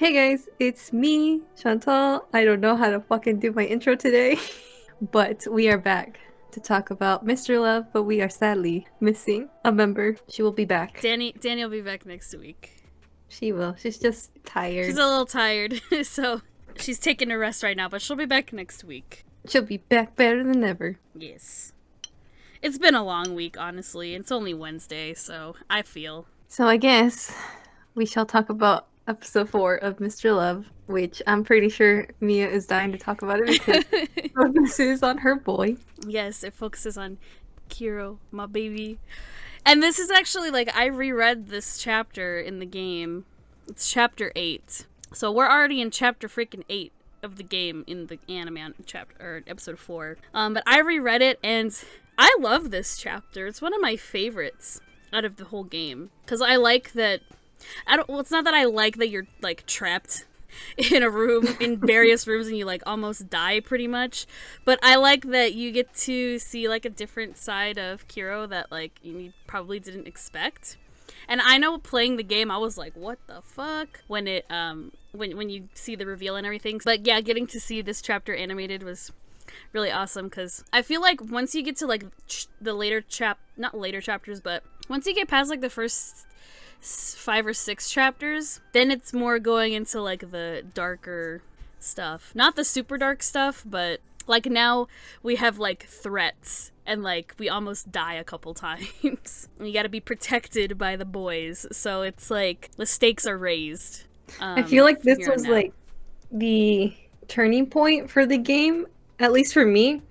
Hey guys, it's me, Chantal. I don't know how to fucking do my intro today, but we are back to talk about Mr. Love, but we are sadly missing a member. She will be back. Dani will be back next week. She will. She's just tired. She's a little tired, so she's taking a rest right now, but she'll be back next week. She'll be back better than ever. Yes. It's been a long week, honestly. It's only Wednesday, so I feel. So I guess we shall talk about episode 4 of Mr. Love, which I'm pretty sure Mia is dying to talk about it because it focuses on her boy. Yes, it focuses on Kiro, my baby. And this is actually, like, I reread this chapter in the game. It's chapter 8. So we're already in chapter freaking 8 of the game in the anime chapter, or episode 4. But I reread it, and I love this chapter. It's one of my favorites out of the whole game. Because I like that... well, it's not that I like that you're, like, trapped in a room, in various rooms, and you, like, almost die, pretty much. But I like that you get to see, like, a different side of Kiro that, like, you probably didn't expect. And I know playing the game, I was like, what the fuck? When it, when you see the reveal and everything. But yeah, getting to see this chapter animated was really awesome, because I feel like once you get to, like, the later not later chapters, but once you get past, like, the first 5 or 6 chapters, then it's more going into, like, the darker stuff. Not the super dark stuff, but, like, now we have, like, threats, and, like, we almost die a couple times. You gotta be protected by the boys, so it's, like, the stakes are raised. I feel like this was, like, the turning point for the game, at least for me,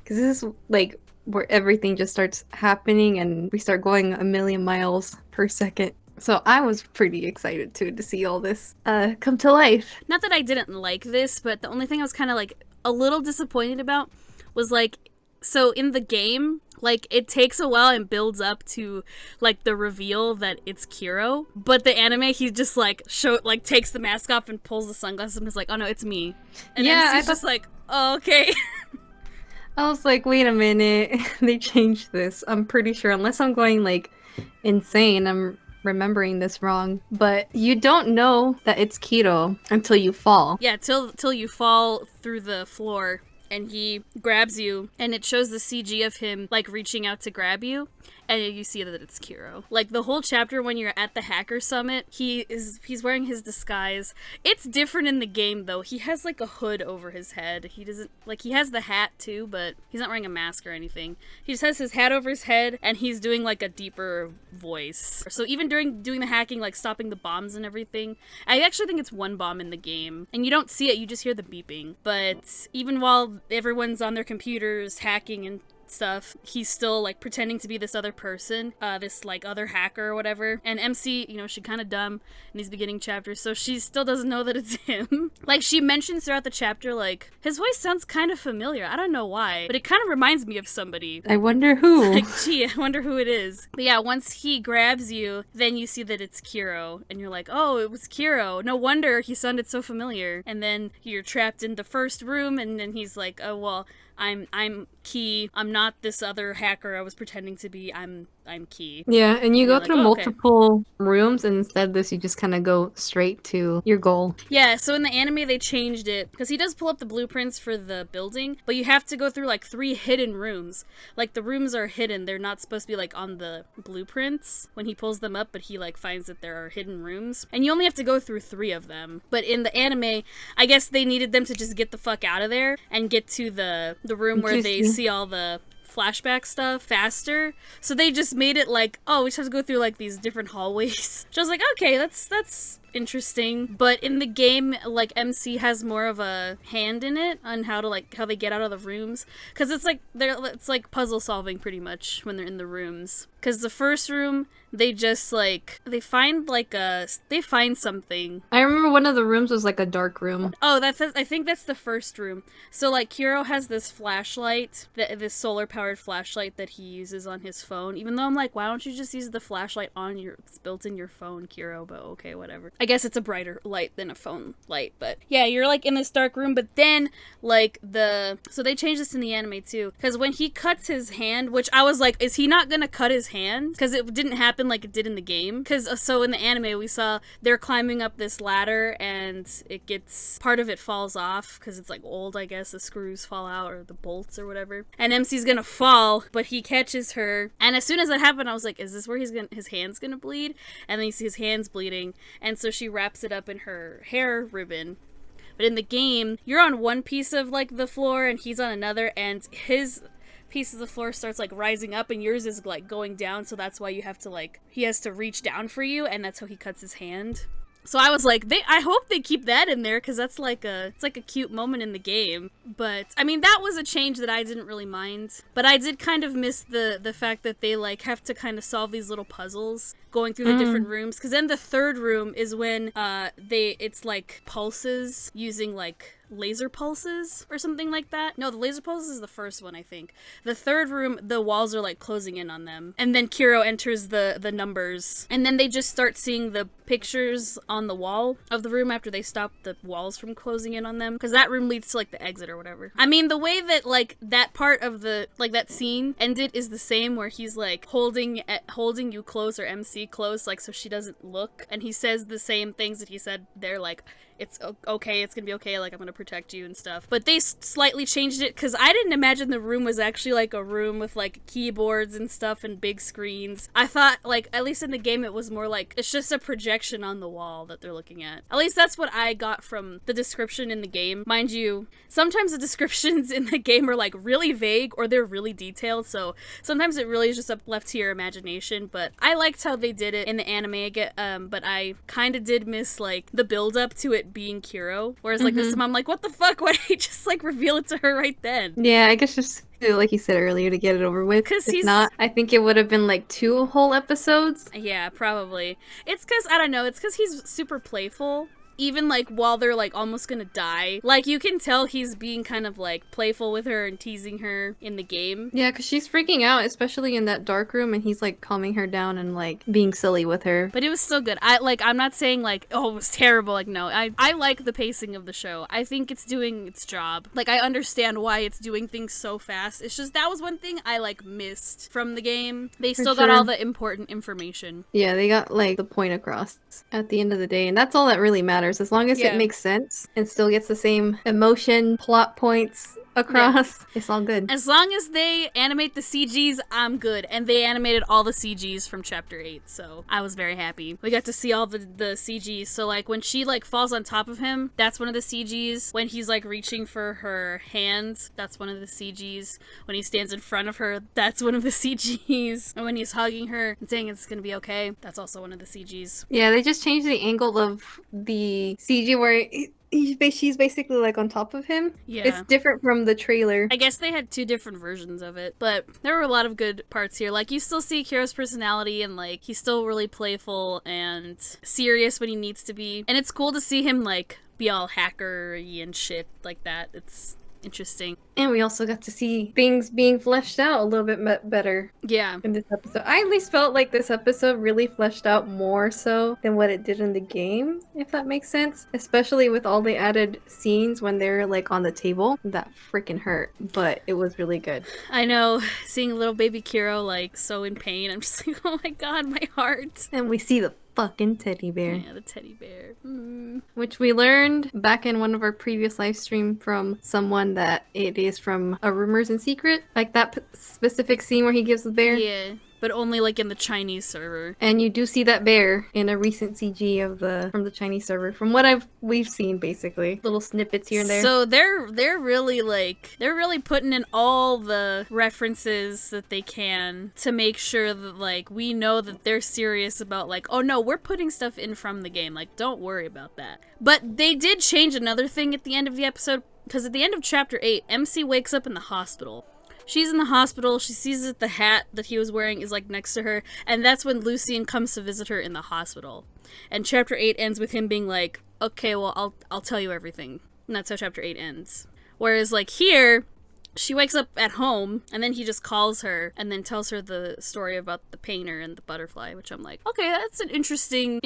because this is, like, where everything just starts happening, and we start going a million miles per second. So I was pretty excited, too, to see all this come to life. Not that I didn't like this, but the only thing I was kind of, like, a little disappointed about was, like, so in the game, like, it takes a while and builds up to, like, the reveal that it's Kiro. But the anime, he just, like, takes the mask off and pulls the sunglasses and is like, oh no, it's me. And yeah, MC's just like, oh, okay. I was like, wait a minute, they changed this. I'm pretty sure, unless I'm going, like, insane, I'm remembering this wrong, but you don't know that it's Kiro until you fall. Yeah, till you fall through the floor and he grabs you, and it shows the CG of him, like, reaching out to grab you, and you see that it's Kiro. Like, the whole chapter when you're at the hacker summit, he's wearing his disguise. It's different in the game, though. He has, like, a hood over his head. He doesn't, like, he has the hat, too, but he's not wearing a mask or anything. He just has his hat over his head, and he's doing, like, a deeper voice. So even during doing the hacking, like, stopping the bombs and everything, I actually think it's one bomb in the game, and you don't see it, you just hear the beeping. But even while everyone's on their computers hacking and stuff, he's still, like, pretending to be this other person, this, like, other hacker or whatever. And MC, you know, she's kind of dumb in these beginning chapters, so she still doesn't know that it's him. Like, she mentions throughout the chapter, like, his voice sounds kind of familiar. I don't know why, but it kind of reminds me of somebody. I wonder who. Like, gee, I wonder who it is. But yeah, once he grabs you, then you see that it's Kiro, and you're like, oh, it was Kiro. No wonder he sounded so familiar. And then you're trapped in the first room, and then he's like, oh, well, I'm Key. I'm not this other hacker I was pretending to be. I'm Key. Yeah, and you go like, through multiple rooms, and instead of this, you just kind of go straight to your goal. Yeah, so in the anime, they changed it, because he does pull up the blueprints for the building, but you have to go through, like, 3 hidden rooms. Like, the rooms are hidden. They're not supposed to be, like, on the blueprints when he pulls them up, but he, like, finds that there are hidden rooms. And you only have to go through 3 of them. But in the anime, I guess they needed them to just get the fuck out of there and get to the room where they see all the flashback stuff faster, so they just made it like, oh, we just have to go through, like, these different hallways. So I was like, okay, that's interesting. But in the game, like, MC has more of a hand in it on how they get out of the rooms, because it's like puzzle solving pretty much when they're in the rooms. Because the first room, they just, like, they find something. I remember one of the rooms was like a dark room. Oh, I think that's the first room. So, like, Kiro has this flashlight, this solar-powered flashlight that he uses on his phone, even though I'm like, why don't you just use the flashlight it's built in your phone, Kiro, but okay, whatever. I guess it's a brighter light than a phone light, but yeah, you're like in this dark room, but then like so they changed this in the anime too, because when he cuts his hand, which I was like, is he not gonna cut his hand? Because it didn't happen like it did in the game. Because so in the anime we saw they're climbing up this ladder and part of it falls off because it's like old, I guess, the screws fall out or the bolts or whatever, and MC's gonna fall, but he catches her, and as soon as that happened I was like, is this where his hand's gonna bleed? And then you see his hands bleeding, and so she wraps it up in her hair ribbon. But in the game, you're on one piece of like the floor and he's on another, and his piece of the floor starts like rising up and yours is like going down, so that's why you have to like, he has to reach down for you, and that's how he cuts his hand. So I was like, I hope they keep that in there, because that's like it's like a cute moment in the game. But I mean, that was a change that I didn't really mind. But I did kind of miss the fact that they like have to kind of solve these little puzzles going through the different rooms. Because then the third room is when it's like pulses using like laser pulses or something like that. No, the laser pulses is the first one, I think. The third room, the walls are like closing in on them, and then Kiro enters the numbers, and then they just start seeing the pictures on the wall of the room after they stop the walls from closing in on them, because that room leads to like the exit or whatever. I mean, the way that like that part of the like that scene ended is the same, where he's like holding you close, or MC close, like so she doesn't look, and he says the same things that he said there, like it's okay, it's gonna be okay, like I'm gonna protect you and stuff. But they slightly changed it, because I didn't imagine the room was actually like a room with like keyboards and stuff and big screens. I thought, like, at least in the game it was more like it's just a projection on the wall that they're looking at. At least that's what I got from the description in the game. Mind you, sometimes the descriptions in the game are like really vague or they're really detailed, so sometimes it really is just left to your imagination. But I liked how they did it in the anime, but I kind of did miss like the build up to it being Kiro, whereas like this time I'm like, what the fuck, why did he just like reveal it to her right then? Yeah, I guess just like you said earlier, to get it over with. Because if not, I think it would have been like 2 whole episodes. Yeah, probably. It's because, I don't know, it's because he's super playful. Even like while they're like almost gonna die, like you can tell he's being kind of like playful with her and teasing her in the game. Yeah, because she's freaking out, especially in that dark room, and he's like calming her down and like being silly with her. But it was still good. I'm not saying like, oh, it was terrible. Like, no, I like the pacing of the show. I think it's doing its job. Like, I understand why it's doing things so fast. It's just that was one thing I like missed from the game. They still got all the important information. Yeah, they got like the point across at the end of the day, and that's all that really matters. As long as it makes sense and still gets the same emotion, plot points across, it's all good. As long as they animate the CGs, I'm good. And they animated all the CGs from Chapter 8, so I was very happy. We got to see all the CGs. So like when she like falls on top of him, that's one of the CGs. When he's like reaching for her hand, that's one of the CGs. When he stands in front of her, that's one of the CGs. And when he's hugging her and saying it's gonna be okay, that's also one of the CGs. Yeah, they just changed the angle of the CG where she's basically like on top of him. Yeah. It's different from the trailer. I guess they had 2 different versions of it, but there were a lot of good parts here. Like, you still see Kiro's personality, and like he's still really playful and serious when he needs to be. And it's cool to see him like be all hacker-y and shit like that. It's interesting. And we also got to see things being fleshed out a little bit better. Yeah. In this episode. I at least felt like this episode really fleshed out more so than what it did in the game, if that makes sense. Especially with all the added scenes when they're like on the table. That freaking hurt, but it was really good. I know. Seeing little baby Kiro like so in pain, I'm just like, oh my god, my heart. And we see the fucking teddy bear. Yeah, the teddy bear. Which we learned back in one of our previous live stream from someone that it is from a Rumors in Secret. Like that specific scene where he gives the bear. Yeah. But only like in the Chinese server. And you do see that bear in a recent CG of from the Chinese server. From what we've seen, basically. Little snippets here and there. So they're really putting in all the references that they can to make sure that like we know that they're serious about like, oh no, we're putting stuff in from the game. Like, don't worry about that. But they did change another thing at the end of the episode, because at the end of Chapter 8, MC wakes up in the hospital. She's in the hospital, she sees that the hat that he was wearing is like next to her, and that's when Lucien comes to visit her in the hospital. And Chapter 8 ends with him being like, okay, well, I'll tell you everything. And that's how Chapter 8 ends. Whereas like here, she wakes up at home, and then he just calls her and then tells her the story about the painter and the butterfly, which I'm like, okay, that's an interesting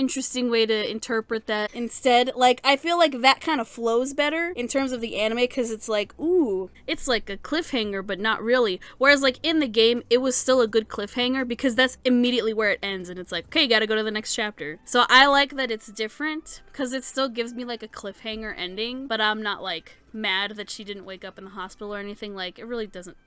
way to interpret that instead. Like, I feel like that kind of flows better in terms of the anime, because it's like, ooh, it's like a cliffhanger, but not really. Whereas, like, in the game, it was still a good cliffhanger, because that's immediately where it ends, and it's like, okay, gotta go to the next chapter. So I like that it's different, because it still gives me, like, a cliffhanger ending, but I'm not, like, mad that she didn't wake up in the hospital or anything. Like, it really doesn't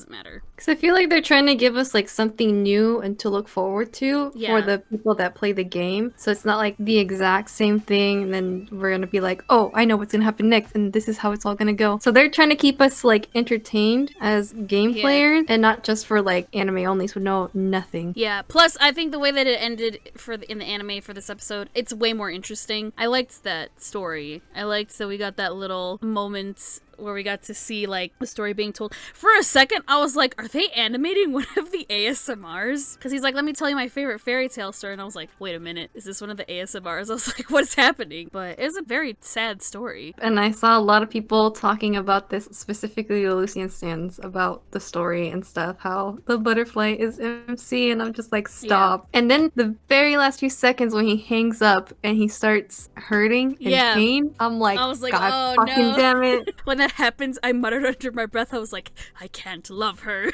matter. Because I feel like they're trying to give us like something new and to look forward to for the people that play the game. So it's not like the exact same thing and then we're gonna be like, oh, I know what's gonna happen next and this is how it's all gonna go. So they're trying to keep us like entertained as game players and not just for like anime only, so know nothing. Yeah, plus I think the way that it ended in the anime for this episode, it's way more interesting. I liked that story. I liked that we got that little moment where we got to see like the story being told. For a second I was like, are they animating one of the ASMRs? Because he's like, let me tell you my favorite fairy tale story, and I was like, wait a minute, is this one of the ASMRs? I was like, what is happening? But it was a very sad story. And I saw a lot of people talking about this, specifically the Lucien stands, about the story and stuff, how the butterfly is MC, and I'm just like, stop. And then the very last few seconds when he hangs up and he starts hurting in pain, I'm like, I was like, God oh fucking no. damn it. When that happens, I muttered under my breath, I was like, I can't love her.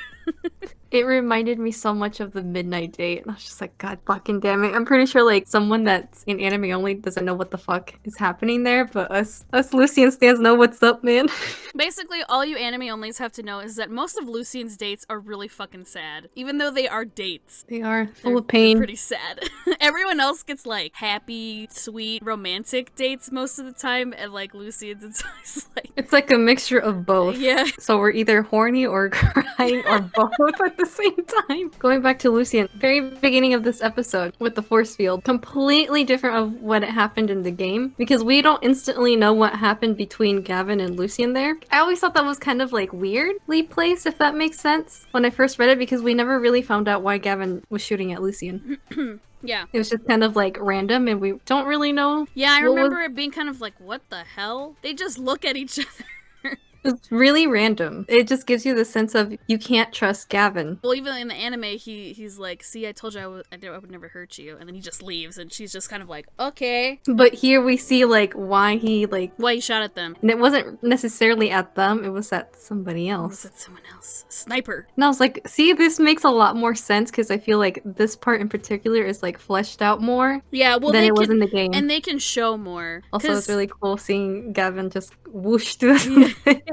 It reminded me so much of the Midnight Date, and I was just like, God fucking damn it. I'm pretty sure like someone that's in anime only doesn't know what the fuck is happening there, but us Lucien stans know what's up, man. Basically, all you anime onlys have to know is that most of Lucien's dates are really fucking sad. Even though they are dates. They are full of pain. Pretty sad. Everyone else gets like happy, sweet, romantic dates most of the time, and like Lucien's it's like a mixture of both. Yeah. So we're either horny or crying or both at the same time. Going back to Lucien, very beginning of this episode with the force field, completely different of what happened in the game, because we don't instantly know what happened between Gavin and Lucien there. I always thought that was kind of like weirdly placed, if that makes sense, when I first read it, because we never really found out why Gavin was shooting at Lucien. Yeah. It was just kind of like random and we don't really know. Yeah, I remember it being kind of like, what the hell? They just look at each other. It's really random. It just gives you the sense of you can't trust Gavin. Well, even in the anime, he's like, see, I told you I would never hurt you. And then he just leaves, and she's just kind of like, okay. But here we see, like, why he shot at them. And it wasn't necessarily at them, it was at somebody else. It was at someone else. Sniper. And I was like, see, this makes a lot more sense, because I feel like this part in particular is, like, fleshed out more than it was in the game. And they can show more. Also, it's really cool seeing Gavin just whoosh through the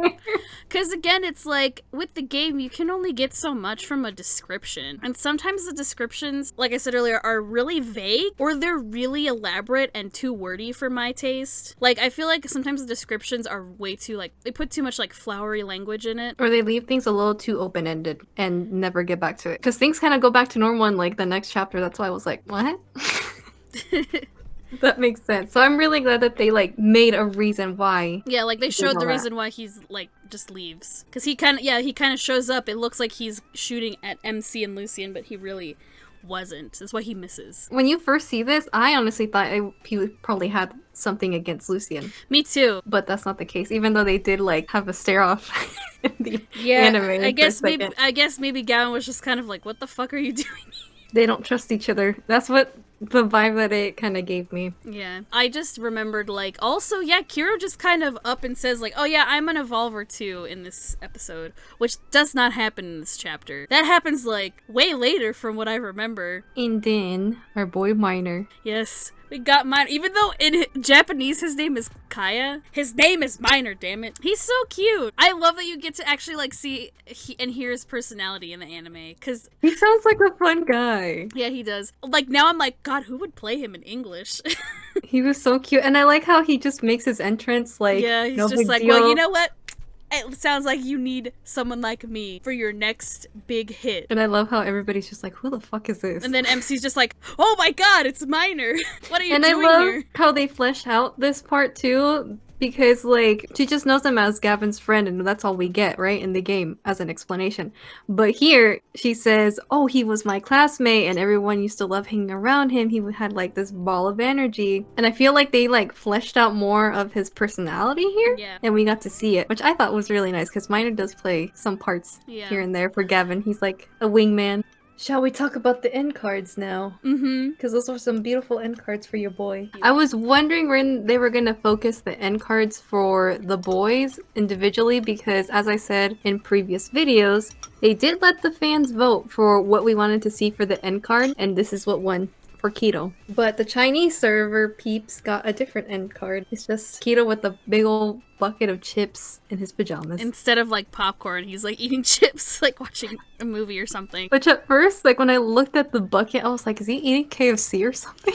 Because again, it's like, with the game, you can only get so much from a description. And sometimes the descriptions, like I said earlier, are really vague, or they're really elaborate and too wordy for my taste. Like, I feel like sometimes the descriptions are way too, like, they put too much, like, flowery language in it. Or they leave things a little too open-ended and never get back to it. Because things kind of go back to normal in, like, the next chapter. That's why I was like, what? That makes sense. So I'm really glad that they, like, made a reason why. Yeah, like, they showed the reason why he's, like, just leaves. Because he kind of shows up. It looks like he's shooting at MC and Lucien, but he really wasn't. That's why he misses. When you first see this, I honestly thought he probably had something against Lucien. Me too. But that's not the case, even though they did, like, have a stare-off in the anime. I guess maybe Gavin was just kind of like, what the fuck are you doing? They don't trust each other. That's what the vibe that it kind of gave me. Yeah. I just remembered, like, also, yeah, Kiro just kind of up and says, like, oh yeah, I'm an evolver too in this episode, which does not happen in this chapter. That happens, like, way later from what I remember. And then, our boy Minor. Yes. We got Minor. Even though in Japanese his name is Kaya, his name is Minor, damn it. He's so cute. I love that you get to actually, like, see and hear his personality in the anime, because he sounds like a fun guy. Yeah, he does. Like, now I'm like, God, who would play him in English? He was so cute. And I like how he just makes his entrance, like, yeah, he's no just big like, deal. well, you know what? It sounds like you need someone like me for your next big hit. And I love how everybody's just like, who the fuck is this? And then MC's just like, oh my god, it's Minor. What are you doing here? And I love how they flesh out this part too. because like she just knows him as Gavin's friend and that's all we get, right, in the game as an explanation. But here she says, oh, he was my classmate and everyone used to love hanging around him. He had like this ball of energy. And I feel like they like fleshed out more of his personality here. Yeah. And we got to see it, which I thought was really nice because Minor does play some parts here and there for Gavin. He's like a wingman. Shall we talk about the end cards now? Mm-hmm. Because those were some beautiful end cards for your boy. I was wondering when they were going to focus the end cards for the boys individually because, as I said in previous videos, they did let the fans vote for what we wanted to see for the end card, and this is what won for Kiro. But the Chinese server peeps got a different end card. It's just Kiro with a big old bucket of chips in his pajamas. Instead of like popcorn, he's like eating chips, like watching a movie or something. Which at first, like when I looked at the bucket, I was like, is he eating KFC or something?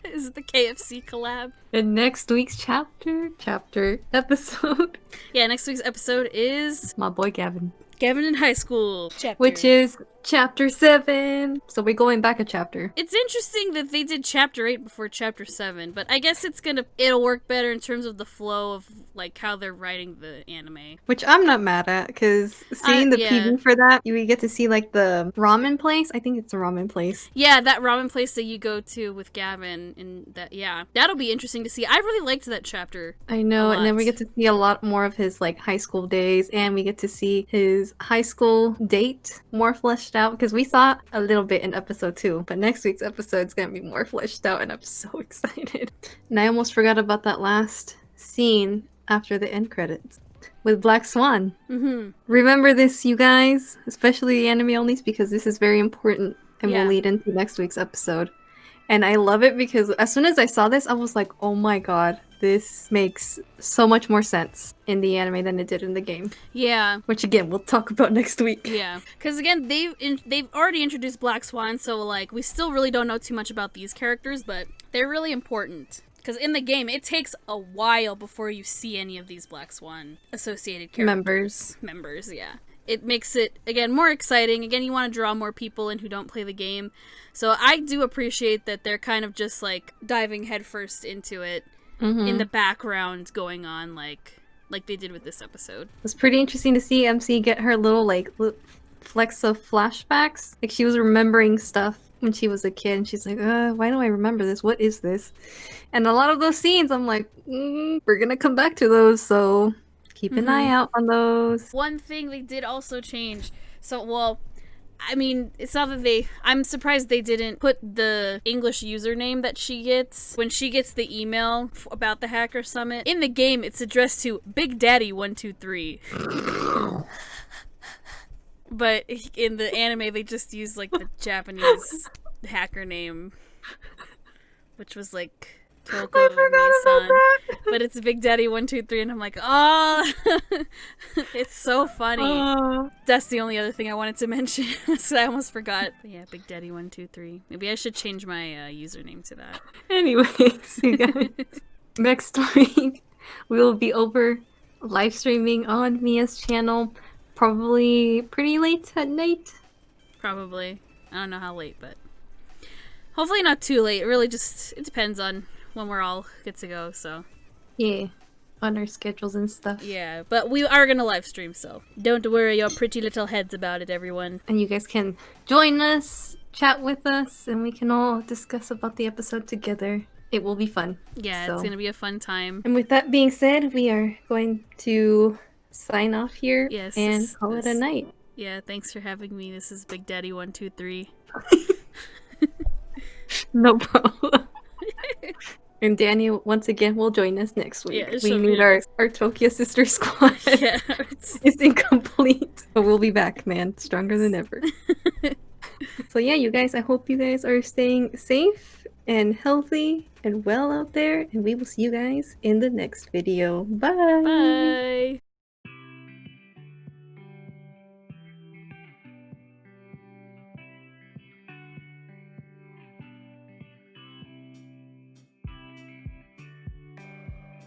Is it the KFC collab? In next week's episode. Yeah, next week's episode is my boy Gavin. Gavin in high school chapter. Which is chapter 7. So we're going back a chapter. It's interesting that they did chapter 8 before chapter 7, but I guess it'll work better in terms of the flow of like how they're writing the anime. Which I'm not mad at, because seeing the PV for that, you get to see like the ramen place. I think it's a ramen place. Yeah, that ramen place that you go to with Gavin, and that'll be interesting to see. I really liked that chapter. I know, and then we get to see a lot more of his like high school days, and we get to see his high school date more fleshed out, because we saw a little bit in episode 2, but next week's episode is gonna be more fleshed out, and I'm so excited. And I almost forgot about that last scene after the end credits with Black Swan. Remember this, you guys, especially the anime onlys, because this is very important and will lead into next week's episode. And I love it because as soon as I saw this, I was like, oh my god, this makes so much more sense in the anime than it did in the game. Yeah. Which again, we'll talk about next week. Yeah. Because again, they've already introduced Black Swan, so like we still really don't know too much about these characters, but they're really important. Because in the game, it takes a while before you see any of these Black Swan associated characters. Members, yeah. It makes it, again, more exciting. Again, you want to draw more people in who don't play the game. So I do appreciate that they're kind of just, like, diving headfirst into it in the background going on, like they did with this episode. It was pretty interesting to see MC get her little, like, flex of flashbacks. Like, she was remembering stuff when she was a kid, and she's like, why do I remember this? What is this? And a lot of those scenes, I'm like, we're gonna come back to those, so keep an eye out on those. One thing they did also change, so, well, I mean, it's not that I'm surprised they didn't put the English username that she gets when she gets the email about the Hacker Summit. In the game, it's addressed to Big Daddy 123. But in the anime, they just used, like, the Japanese hacker name, which was, like, Toko Nisan. But it's Big Daddy 123, and I'm like, oh, it's so funny. That's the only other thing I wanted to mention, so I almost forgot. But yeah, Big Daddy 123. Maybe I should change my username to that. Anyways, you guys, next week, we will be over live streaming on Mia's channel. Probably pretty late at night. Probably. I don't know how late, but hopefully not too late. It really just, it depends on when we're all good to go, so. Yeah, on our schedules and stuff. Yeah, but we are gonna live stream, so don't worry your pretty little heads about it, everyone. And you guys can join us, chat with us, and we can all discuss about the episode together. It will be fun. Yeah, it's gonna be a fun time. And with that being said, we are going to sign off here and call it a night. Yeah, thanks for having me. This is Big Daddy 123. No problem. And Dani once again will join us next week. Yeah, we need our Tokyo sister squad. Yeah, it's incomplete. But we'll be back, man. Stronger than ever. So yeah, you guys, I hope you guys are staying safe and healthy and well out there. And we will see you guys in the next video. Bye! Bye!